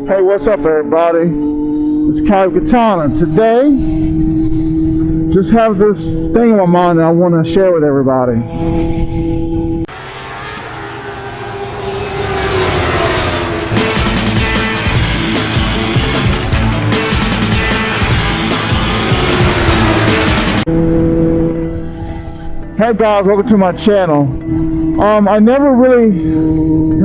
Hey, what's up, everybody? It's Kai Katana. Today, just have this thing in my mind that I want to share with everybody. Hey guys, welcome to my channel. I never really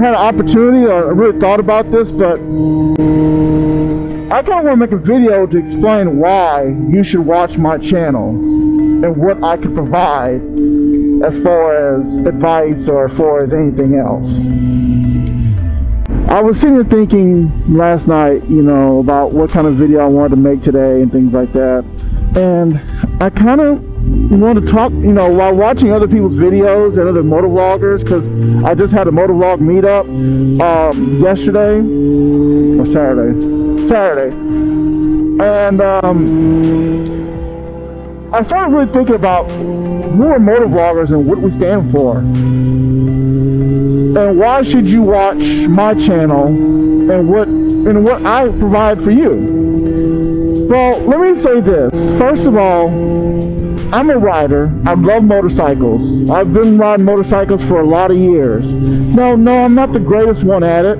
had an opportunity or really thought about this, but I kind of want to make a video to explain why you should watch my channel and what I can provide as far as advice or as far as anything else. I was sitting here thinking last night, about what kind of video I wanted to make today and things like that. And I kind of want to talk, while watching other people's videos and other motovloggers, because I just had a motovlog meetup yesterday or Saturday, and I started really thinking about who are motovloggers and what we stand for, and why should you watch my channel and what I provide for you. Well, let me say this. First of all, I'm a rider. I love motorcycles. I've been riding motorcycles for a lot of years. No, I'm not the greatest one at it.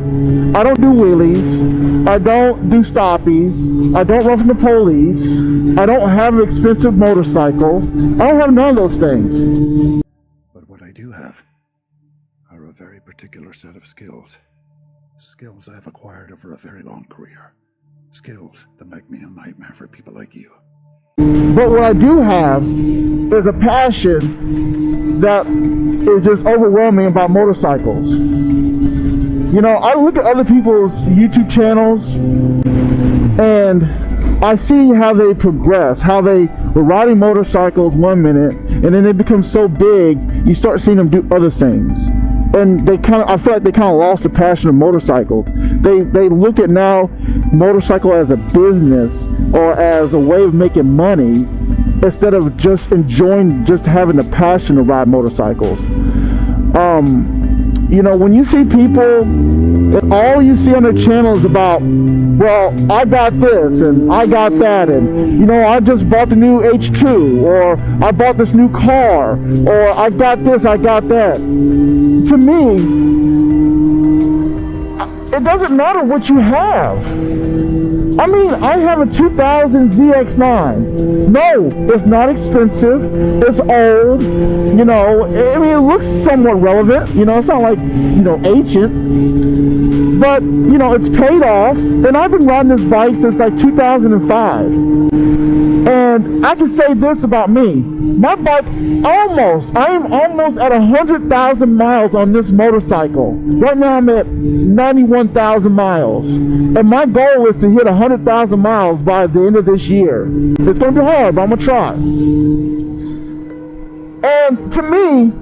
I don't do wheelies. I don't do stoppies. I don't run from the police. I don't have an expensive motorcycle. I don't have none of those things. But what I do have are a very particular set of skills. Skills I've acquired over a very long career. Skills that make me a nightmare for people like you. But what I do have is a passion that is just overwhelming about motorcycles. I look at other people's YouTube channels and I see how they progress, how they were riding motorcycles 1 minute and then they become so big, you start seeing them do other things. And I feel like they kind of lost the passion of motorcycles. They look at now motorcycle as a business or as a way of making money instead of just enjoying, just having the passion to ride motorcycles. When you see people and all you see on their channel is about, well, I got this and I got that, and I just bought the new H2, or I bought this new car, or I got this, I got that. To me, it doesn't matter what you have. I mean, I have a 2000 ZX9. No, it's not expensive. It's old. It looks somewhat relevant. It's not like, ancient. But, it's paid off. And I've been riding this bike since like 2005. And I can say this about me. My bike I am almost at 100,000 miles on this motorcycle. Right now I'm at 91,000 miles. And my goal is to hit 100,000 miles by the end of this year. It's going to be hard, but I'm going to try. And to me,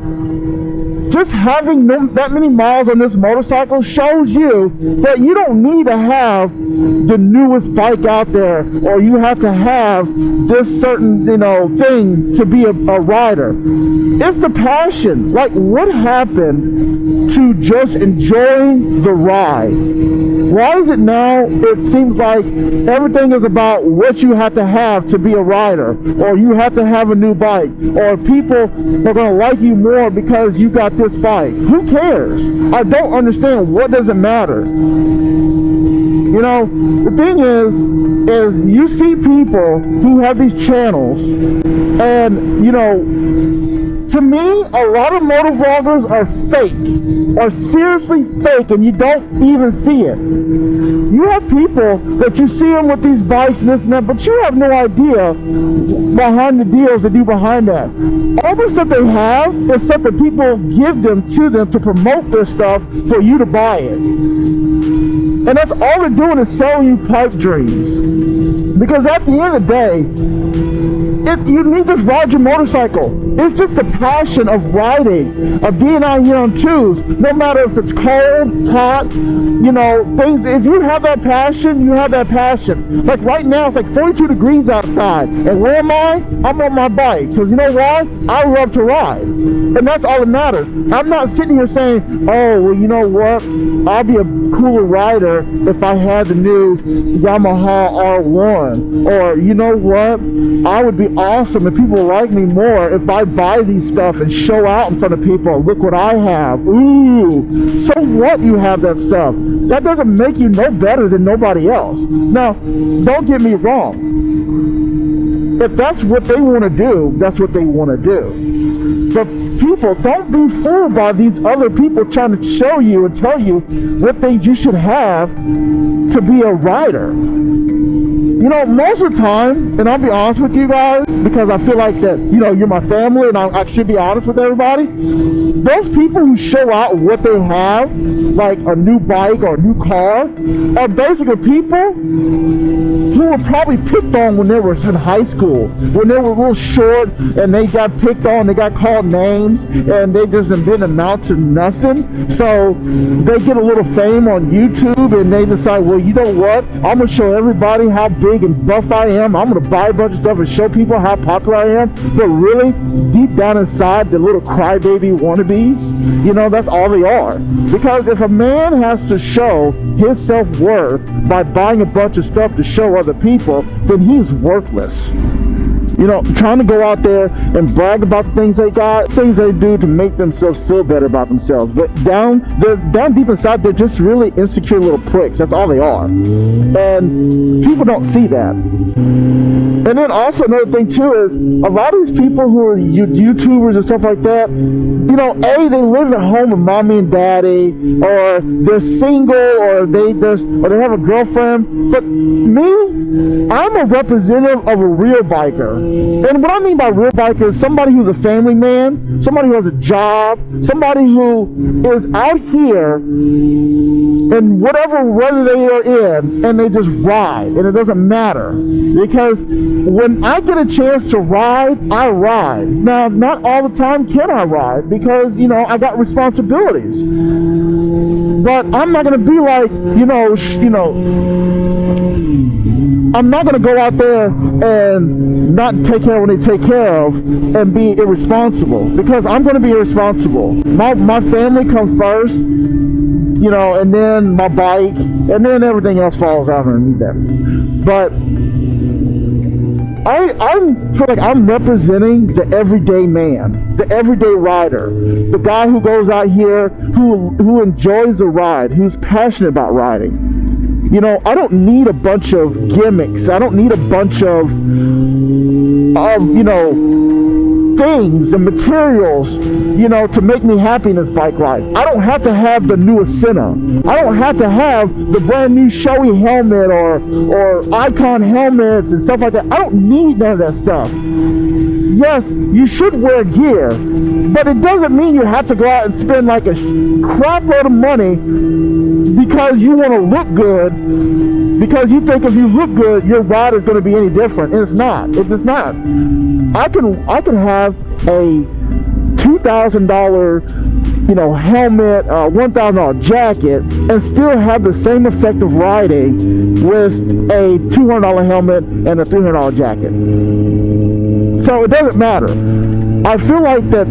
just having that many miles on this motorcycle shows you that you don't need to have the newest bike out there, or you have to have this certain, thing to be a rider. It's the passion. Like, what happened to just enjoying the ride? Why is it now it seems like everything is about what you have to be a rider, or you have to have a new bike, or people are going to like you more because you got this bike? Who cares? I don't understand. What does it matter? The thing is you see people who have these channels, and to me, a lot of motovloggers are fake, or seriously fake, and you don't even see it. You have people that you see them with these bikes and this and that, but you have no idea behind the deals they do behind that. All the stuff they have is stuff that people give them to promote their stuff for you to buy it. And that's all they're doing, is selling you pipe dreams. Because at the end of the day, You need to ride your motorcycle. It's just the passion of riding, of being out here on twos, no matter if it's cold, hot, you know, things. If you have that passion, you have that passion. Like right now, it's like 42 degrees outside. And where am I? I'm on my bike. Because you know why? I love to ride. And that's all that matters. I'm not sitting here saying, oh, well, you know what? I'll be a cooler rider if I had the new Yamaha R1. Or, you know what? I would be awesome if people like me more if I buy these stuff and show out in front of people. Look what I have. Ooh. So what you have that stuff? That doesn't make you no better than nobody else. Now, don't get me wrong. If that's what they want to do, that's what they want to do. But people, don't be fooled by these other people trying to show you and tell you what things you should have to be a rider. You know, most of the time, and I'll be honest with you guys, because I feel like that, you know, you're my family and I should be honest with everybody. Those people who show out what they have, like a new bike or a new car, are basically people who were probably picked on when they were in high school, when they were real short and they got picked on, they got called names, and they just didn't amount to nothing. So they get a little fame on YouTube and they decide, well, you know what? I'm going to show everybody how big and buff I am. I'm going to buy a bunch of stuff and show people how popular I am. But really, deep down inside, the little crybaby wannabes, you know, that's all they are. Because if a man has to show his self-worth by buying a bunch of stuff to show other people, then he's worthless. You know, trying to go out there and brag about the things they got, things they do to make themselves feel better about themselves. But down deep inside, they're just really insecure little pricks. That's all they are. And people don't see that. And then also another thing too is, a lot of these people who are YouTubers and stuff like that, you know, A, they live at home with mommy and daddy, or they're single, or they have a girlfriend. But me, I'm a representative of a real biker. And what I mean by real biker is somebody who's a family man, somebody who has a job, somebody who is out here in whatever weather they are in, and they just ride, and it doesn't matter. Because when I get a chance to ride, I ride. Now, not all the time can I ride, because, you know, I got responsibilities. But I'm not going to be like, I'm not going to go out there and not take care of what they take care of and be irresponsible, because I'm going to be irresponsible. My family comes first, you know, and then my bike, and then everything else falls out underneath that. But I feel like I'm representing the everyday man, the everyday rider, the guy who goes out here, who enjoys the ride, who's passionate about riding. You know, I don't need a bunch of gimmicks. I don't need a bunch of you know, things and materials, you know, to make me happy in this bike life. I don't have to have the newest Senna. I don't have to have the brand new showy helmet or icon helmets and stuff like that. I don't need none of that stuff. Yes, you should wear gear, but it doesn't mean you have to go out and spend like a crap load of money because you want to look good, because you think if you look good, your ride is going to be any different, and it's not. It's not. I can have a $2,000, you know, helmet, $1,000 jacket, and still have the same effect of riding with a $200 helmet and a $300 jacket. So it doesn't matter. I feel like that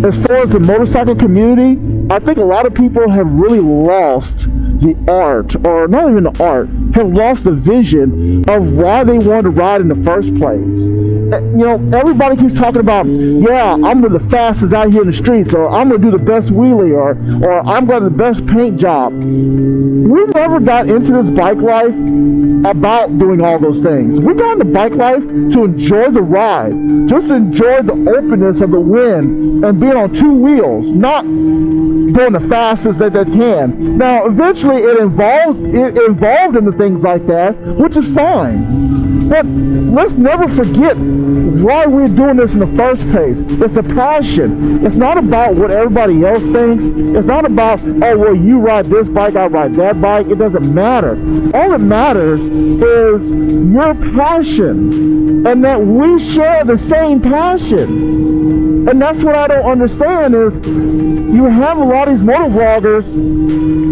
as far as the motorcycle community, I think a lot of people have really lost the art, or not even the art, have lost the vision of why they wanted to ride in the first place. You know, everybody keeps talking about, yeah, I'm the fastest out here in the streets, or I'm going to do the best wheelie, or I'm going to do the best paint job. We never got into this bike life about doing all those things. We got into bike life to enjoy the ride, just to enjoy the openness of the wind and being on two wheels, not going the fastest that they can. Now, eventually it evolved into things like that, which is fine. But let's never forget why we're doing this in the first place. It's a passion. It's not about what everybody else thinks. It's not about, oh, well, you ride this bike, I ride that bike. It doesn't matter. All that matters is your passion and that we share the same passion. And that's what I don't understand is you have a lot of these motovloggers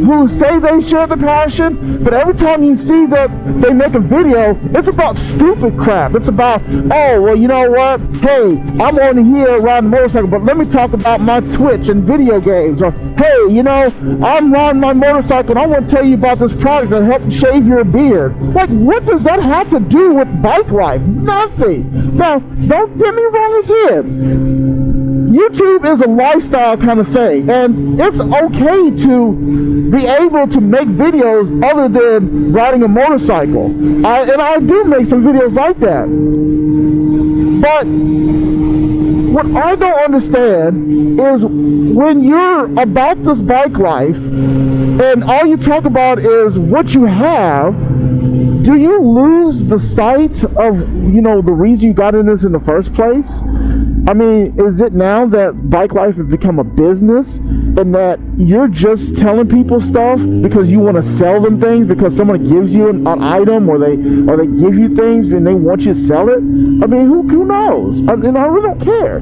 who say they share the passion, but every time you see that they make a video, it's about stupid crap. It's about, oh, well, you know what? Hey, I'm on here riding a motorcycle, but let me talk about my Twitch and video games. Or, hey, you know, I'm riding my motorcycle and I want to tell you about this product that helps shave your beard. Like, what does that have to do with bike life? Nothing. Now, don't get me wrong again. YouTube is a lifestyle kind of thing, and it's okay to be able to make videos other than riding a motorcycle. And I do make some videos like that. But what I don't understand is when you're about this bike life and all you talk about is what you have, do you lose the sight of, you know, the reason you got in this in the first place? I mean, is it now that bike life has become a business and that you're just telling people stuff because you want to sell them things because someone gives you an item or they give you things and they want you to sell it? I mean, who knows? I really don't care.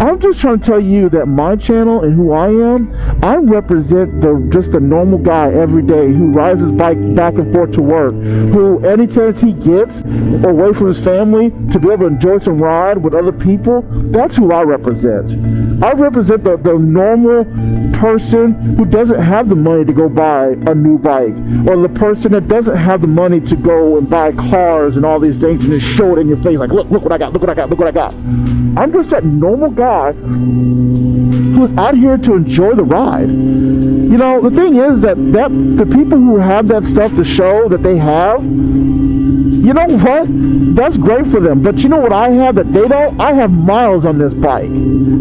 I'm just trying to tell you that my channel and who I am, I represent just the normal guy every day who rides his bike back and forth to work, who any chance he gets away from his family to be able to enjoy some ride with other people, that's who I represent. I represent the normal person who doesn't have the money to go buy a new bike, or the person that doesn't have the money to go and buy cars and all these things and just show it in your face like, look what I got, look what I got, look what I got. I'm just that normal guy who's out here to enjoy the ride. You know, the thing is that the people who have that stuff to show that they have, you know what? That's great for them. But you know what I have that they don't? I have miles on this bike.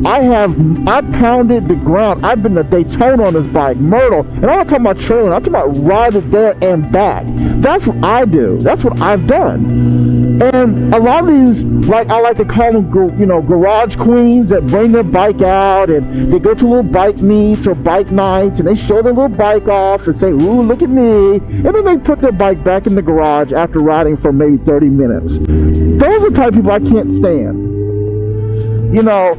I pounded the ground. I've been to Daytona on this bike, Myrtle. And I'm not talking about trailing. I'm talking about riding there and back. That's what I do. That's what I've done. And a lot of these, like I like to call them, you know, garage queens that bring their bike out and they go to little bike meets or bike nights and they show their little bike off and say, ooh, look at me. And then they put their bike back in the garage after riding for maybe 30 minutes. Those are the type of people I can't stand. You know,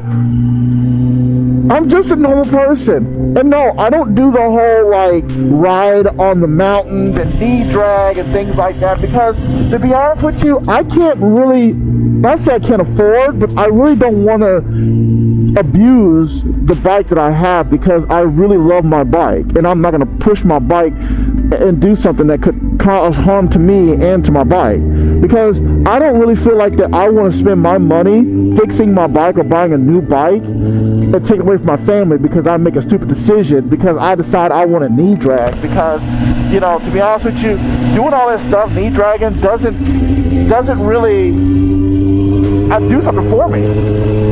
I'm just a normal person. And no, I don't do the whole like ride on the mountains and knee drag and things like that because to be honest with you, I can't really, I say I can't afford, but I really don't want to abuse the bike that I have because I really love my bike and I'm not going to push my bike and do something that could cause harm to me and to my bike because I don't really feel like that I want to spend my money fixing my bike or buying a new bike and take it away from my family because I make a stupid decision because I decide I want a knee drag because, you know, to be honest with you, doing all that stuff, knee dragging doesn't really do something for me.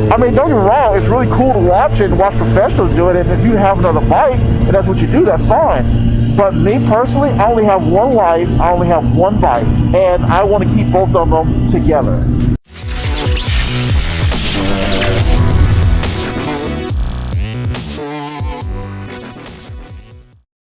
I mean, don't get me wrong, it's really cool to watch it and watch professionals do it, and if you have another bike and that's what you do, that's fine. But me personally, I only have one life, I only have one bike, and I want to keep both of them together.